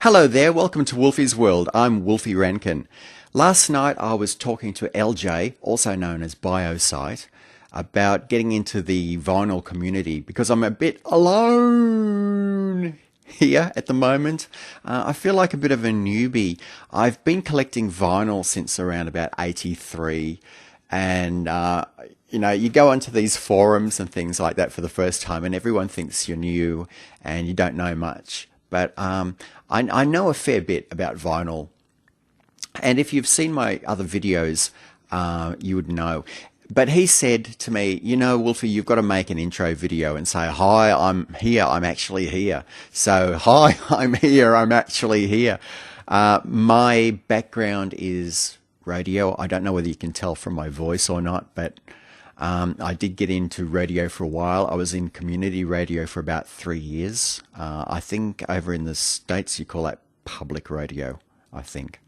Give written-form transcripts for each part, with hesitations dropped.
Hello there, welcome to Wolfie's World. I'm Wolfie Rankin. Last night I was talking to LJ, also known as Biosite, about getting into the vinyl community because I'm a bit alone here at the moment. I feel like a bit of a newbie. I've been collecting vinyl since around about 83 and you go onto these forums and things like that for the first time and everyone thinks you're new and you don't know much. But I know a fair bit about vinyl. And if you've seen my other videos, you would know. But he said to me, Wolfie, you've got to make an intro video and say, hi, I'm here, I'm actually here. So, hi, I'm here, I'm actually here. My background is radio. I don't know whether you can tell from my voice or not, but I did get into radio for a while. I was in community radio for about 3 years. I think over in the States you call that public radio, I think.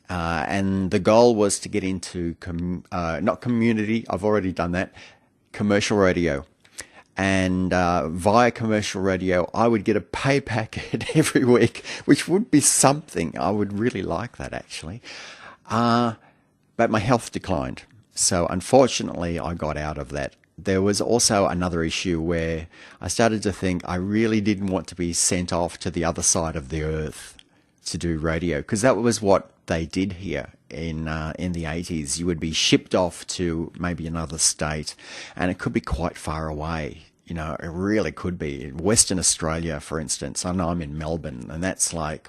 And the goal was to get into, not community, I've already done that, commercial radio. And via commercial radio, I would get a pay packet every week, which would be something. I would really like that, actually. But my health declined. So unfortunately, I got out of that. There was also another issue where I started to think I really didn't want to be sent off to the other side of the earth to do radio, because that was what they did here in the 80s. You would be shipped off to maybe another state, and it could be quite far away. It really could be. In Western Australia, for instance, I know I'm in Melbourne, and that's like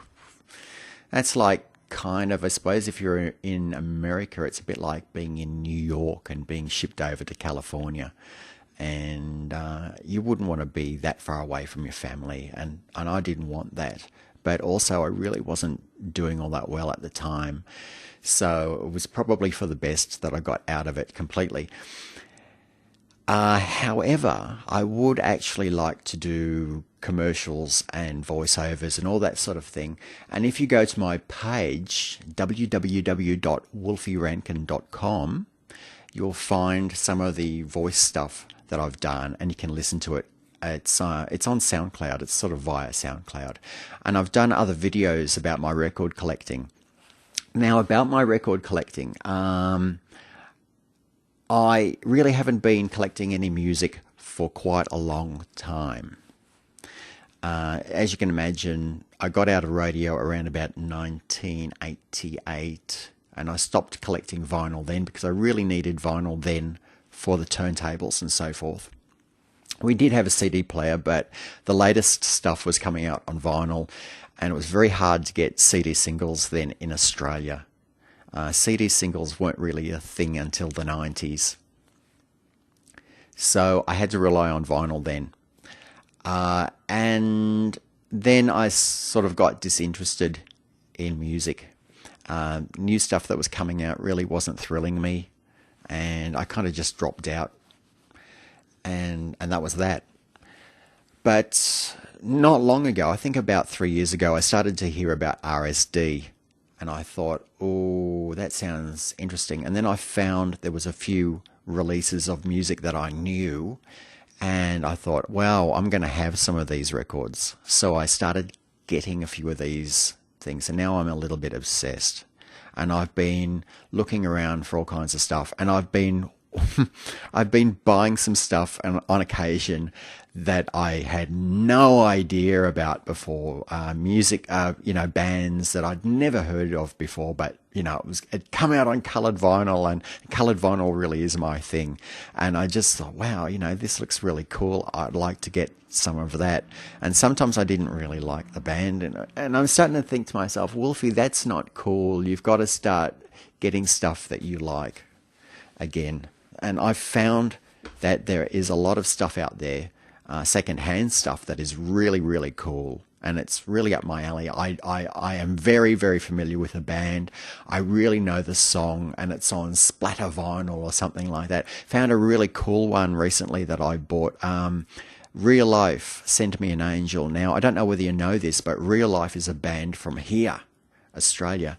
kind of, I suppose if you're in America, it's a bit like being in New York and being shipped over to California. And you wouldn't want to be that far away from your family. And I didn't want that. But also I really wasn't doing all that well at the time. So it was probably for the best that I got out of it completely. However, I would actually like to do commercials and voiceovers and all that sort of thing. And if you go to my page, www.wolfierankin.com, you'll find some of the voice stuff that I've done, and you can listen to it. It's on SoundCloud. It's sort of via SoundCloud. And I've done other videos about my record collecting. Now, about my record collecting, I really haven't been collecting any music for quite a long time. As you can imagine, I got out of radio around about 1988, and I stopped collecting vinyl then because I really needed vinyl then for the turntables and so forth. We did have a CD player, but the latest stuff was coming out on vinyl, and it was very hard to get CD singles then in Australia. CD singles weren't really a thing until the 90s. So I had to rely on vinyl then. And then I sort of got disinterested in music. New stuff that was coming out really wasn't thrilling me, and I kind of just dropped out. And that was that. But not long ago, I think about 3 years ago, I started to hear about RSD. And I thought, oh, that sounds interesting. And then I found there was a few releases of music that I knew. And I thought, wow, I'm going to have some of these records. So I started getting a few of these things. And now I'm a little bit obsessed. And I've been looking around for all kinds of stuff. And I've been buying some stuff on occasion that I had no idea about before. Music, bands that I'd never heard of before, but it come out on coloured vinyl, and coloured vinyl really is my thing. And I just thought, wow, this looks really cool. I'd like to get some of that. And sometimes I didn't really like the band, and I'm starting to think to myself, Wolfie, that's not cool. You've got to start getting stuff that you like again. And I've found that there is a lot of stuff out there, second-hand stuff that is really, really cool. And it's really up my alley. I am very, very familiar with the band. I really know the song, and it's on splatter vinyl or something like that. Found a really cool one recently that I bought. Real Life Sent Me an Angel. Now, I don't know whether you know this, but Real Life is a band from here, Australia.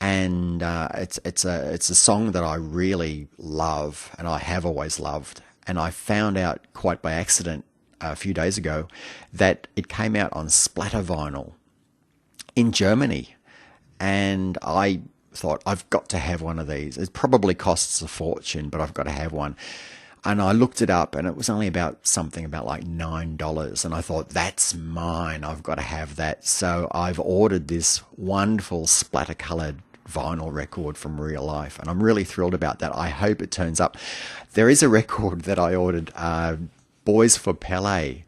And it's a song that I really love, and I have always loved. And I found out quite by accident a few days ago that it came out on splatter vinyl. in Germany. And I thought, I've got to have one of these. It probably costs a fortune, but I've got to have one. And I looked it up, and it was only about something about like $9. And I thought, that's mine. I've got to have that. So I've ordered this wonderful splatter-colored vinyl record from Real Life, and I'm really thrilled about that. I hope it turns up. There is a record that I ordered, Boys for Pele,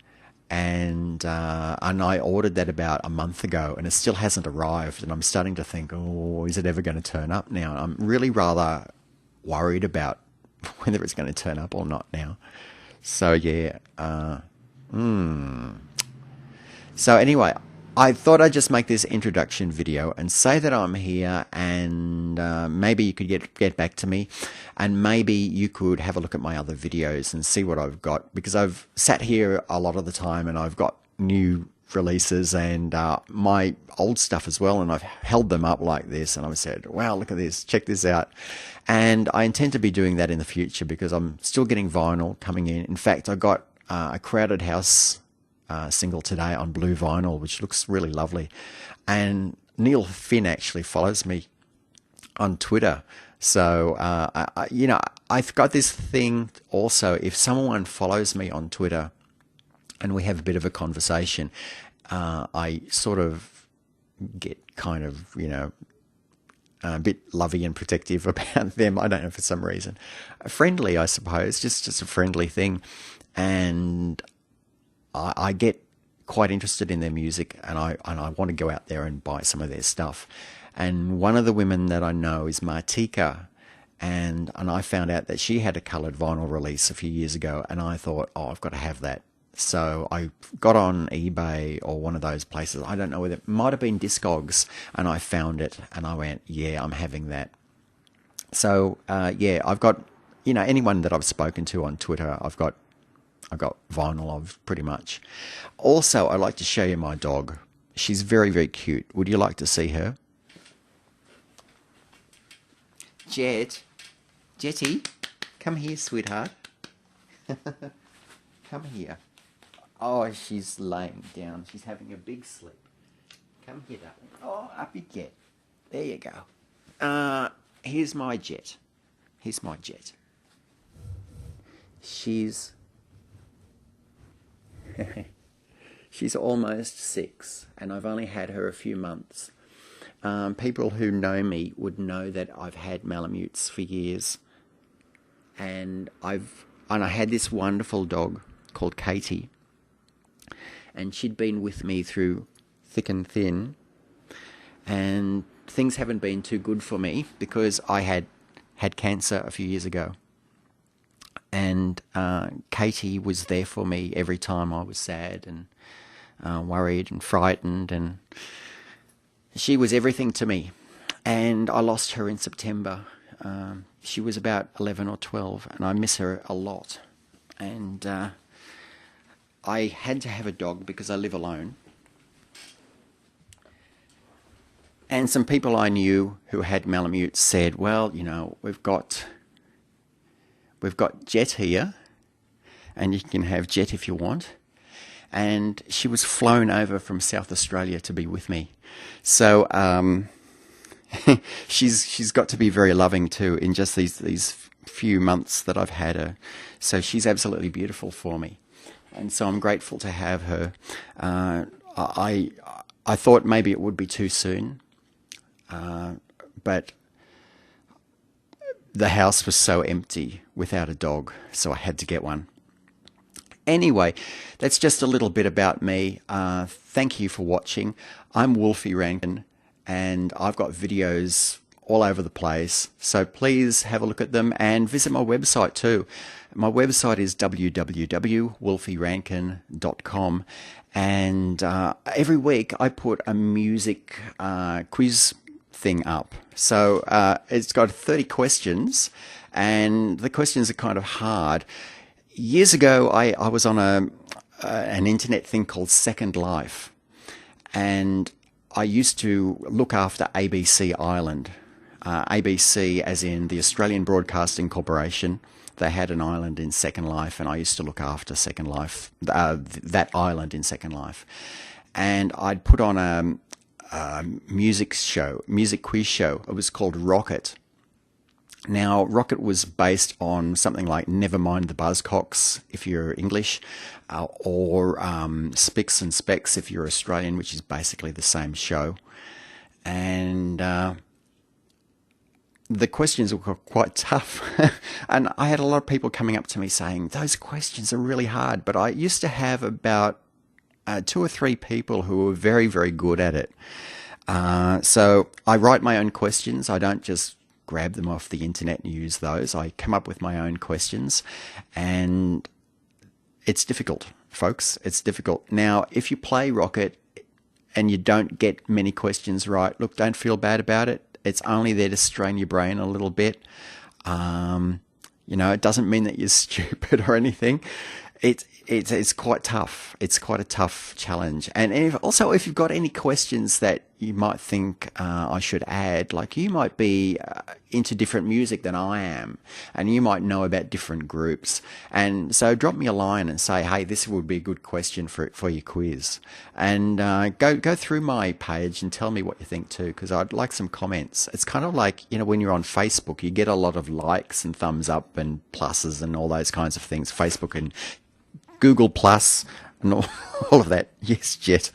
and I ordered that about a month ago, and it still hasn't arrived. And I'm starting to think, oh, is it ever going to turn up now? I'm really rather worried about whether it's going to turn up or not now. So yeah. So anyway, I thought I'd just make this introduction video and say that I'm here, and maybe you could get back to me, and maybe you could have a look at my other videos and see what I've got, because I've sat here a lot of the time and I've got new releases and my old stuff as well, and I've held them up like this and I've said, wow, look at this, check this out. And I intend to be doing that in the future, because I'm still getting vinyl coming in. In fact, I got a Crowded House single today on blue vinyl, which looks really lovely. And Neil Finn actually follows me on Twitter. So, I've got this thing also, if someone follows me on Twitter and we have a bit of a conversation, I sort of get kind of, a bit lovey and protective about them. I don't know, for some reason. Friendly, I suppose, just a friendly thing. And I get quite interested in their music, and I want to go out there and buy some of their stuff. And one of the women that I know is Martika, and I found out that she had a coloured vinyl release a few years ago, and I thought, oh, I've got to have that. So I got on eBay or one of those places. I don't know whether it might have been Discogs, and I found it, and I went, yeah, I'm having that. So yeah, I've got, anyone that I've spoken to on Twitter, I've got vinyl of pretty much. Also, I'd like to show you my dog. She's very, very cute. Would you like to see her? Jetty, come here, sweetheart. Come here. Oh, she's laying down. She's having a big sleep. Come here, darling. Oh, up you get. There you go. Here's my Jet. Here's my Jet. She's almost 6, and I've only had her a few months. People who know me would know that I've had Malamutes for years, and I had this wonderful dog called Katie, and she'd been with me through thick and thin, and things haven't been too good for me because I had cancer a few years ago. And Katie was there for me every time I was sad and worried and frightened, and she was everything to me. And I lost her in September. She was about 11 or 12, and I miss her a lot. And I had to have a dog because I live alone. And some people I knew who had Malamutes said, well, we've got Jet here, and you can have Jet if you want. And she was flown over from South Australia to be with me. So she's got to be very loving too in just these few months that I've had her. So she's absolutely beautiful for me. And so I'm grateful to have her. I thought maybe it would be too soon, but the house was so empty without a dog, so I had to get one. Anyway, that's just a little bit about me. Thank you for watching. I'm Wolfie Rankin, and I've got videos all over the place, so please have a look at them and visit my website too. My website is www.wolfierankin.com, and every week I put a music quiz thing up. So it's got 30 questions, and the questions are kind of hard. Years ago, I was on an internet thing called Second Life, and I used to look after ABC Ireland. ABC as in the Australian Broadcasting Corporation. They had an island in Second Life, and I used to look after Second Life, that island in Second Life. And I'd put on music quiz show. It was called Rocket. Now, Rocket was based on something like Nevermind the Buzzcocks, if you're English, or Spicks and Specks, if you're Australian, which is basically the same show. And the questions were quite tough. And I had a lot of people coming up to me saying, those questions are really hard. But I used to have about two or three people who were very, very good at it. So I write my own questions. I don't just grab them off the internet and use those. I come up with my own questions, and it's difficult, folks. It's difficult. Now, if you play Rocket and you don't get many questions right, look, don't feel bad about it. It's only there to strain your brain a little bit. It doesn't mean that you're stupid or anything. It's quite tough. It's quite a tough challenge. And if you've got any questions that you might think I should add, like you might be into different music than I am, and you might know about different groups. And so drop me a line and say, hey, this would be a good question for your quiz. And go through my page and tell me what you think too, because I'd like some comments. It's kind of like, when you're on Facebook, you get a lot of likes and thumbs up and pluses and all those kinds of things. Facebook and Google Plus and all of that. Yes, Jet.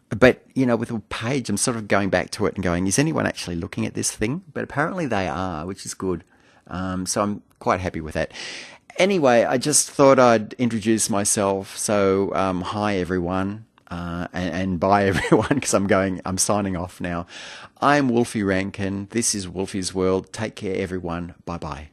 But, with a page, I'm sort of going back to it and going, is anyone actually looking at this thing? But apparently they are, which is good. So I'm quite happy with that. Anyway, I just thought I'd introduce myself. So, hi everyone, and bye everyone, because I'm signing off now. I'm Wolfie Rankin. This is Wolfie's World. Take care, everyone. Bye-bye.